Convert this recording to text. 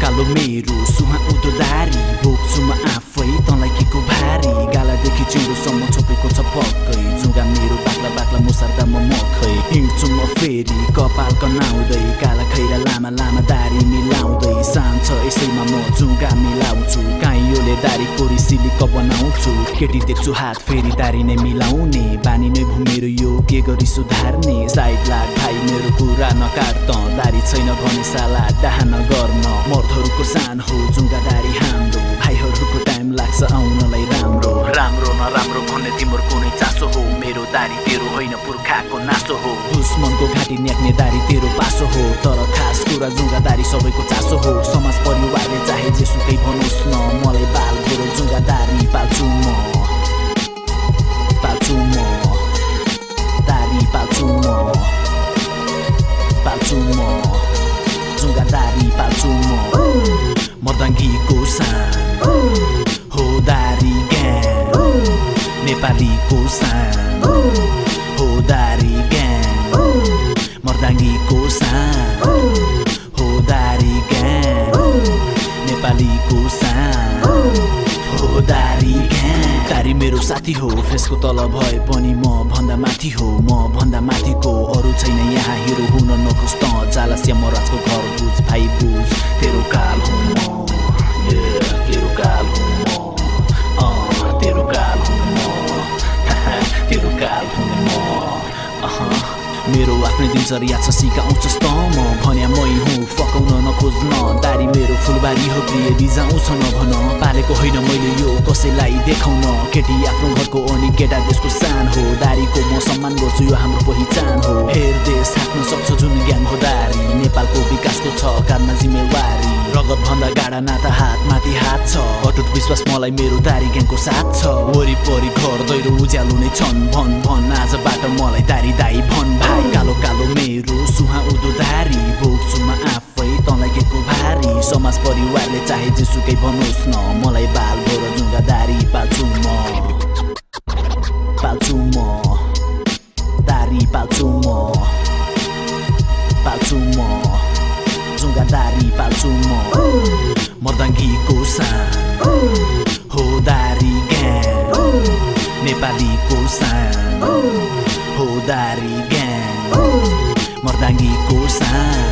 कालो मेरो सुहा उदो दारी बोक्छु म आफै तँलाई के को भारी गालादेखि चिउरोसम्म छोपेको छ पक्कै जुगा मेरो बाक्ला बाक्ला मुसार्दा म मखै हिँड्छु म फेरि कपाल कनाउँदै काला खैरा लामा लामा दारी मिलाउँदै सान्छ यसैमा म जुगा मिलाउँछु काइयोले दारी कोरी सिलिक बनाउँछु केटी देख्छु हात फेरि दारी नै मिलाउने बानी नै भो मेरो यो के गरी सुधार्ने साइड लाग भाइ मेरो कुरा नकाट त दारी छैन भने साला डाहा नगर्न मर्दहरूको सान हो जुगा दारी हाम्रो भाइहरूको टाइम लाग्छ आउनलाई राम्रो राम्रो नराम्रो भन्ने तिम्रो कुनै चासो हो मेरो दारी तेरो होइन पुर्खाको नासो हो दुश्मनको घाँटी न्याक्ने दारी तेरो पासो हो तर खास कुरा जुगा दारी सबैको चासो हो समाज परिवारले चाहे जेसुकै भनोस् न मलाई बाल गोरो जुगा दारी पाल्छु म दारी पाल्छु म जुगा दारी पाल्छु म मर्दाङ्गीको सान हो दारी ग्याङ नेपालीको सान हो दारी ग्याङ मर्दाङ्गीको सान हो दारी ग्याङ नेपालीको सान हो दारी ग्याङ दारी मेरो साथी हो फेसको तल भए पनि म भन्दा माथि हो म भन्दा माथिको अरू छैन यहाँ हिरो हुन नखोज त जाला श्यामराजको घर बुझ भाइ बुझ तेरो काल हो म तेरो काल हो म तेरो काल हो म तेरो काल हो म मेरो आफ्नै दिनचर्या छ सिकाउँछस् त म भन्या मै हुँ फकाउन नखोज्न दारी मेरो फुलबारी हो प्रिय बिजाउँछ नभन पालेको होइन मैले यो कसैलाई देखाउन केटी आफ्नो घरको अनि केटा देशको सान हो दारीको म सम्मान गर्छु यो हाम्रो पहिचान हो हेर देश थाक्न सक्छ जुन ज्ञान हो दारी नेपालको विकासको छ काममा जिम्मेवारी रगत भन्दा गाडा नाता हात माथि हात छ अटुट विश्वास मलाई मेरो दारी ग्याङको साथ छ वरिपरि घर दैलो उज्यालो नै छन् भन भन आजबाट मलाई दारी दाई भन भाइ कालो कालो मेरो सुहा उदो दारी बोक्छु म आफै तँलाई के को भारी समाज परिवारले चाहे जेसुकै भनोस् न मलाई बाल गोरो जुगा दारी पाल्छु म दारी पाल्छु म जुगा दारी पाल्छु म मर्दाङ्गीको सान हो दारी ग्याङ नेपालीको सान हो दारी ग्याङ मर्दाङ्गीको सान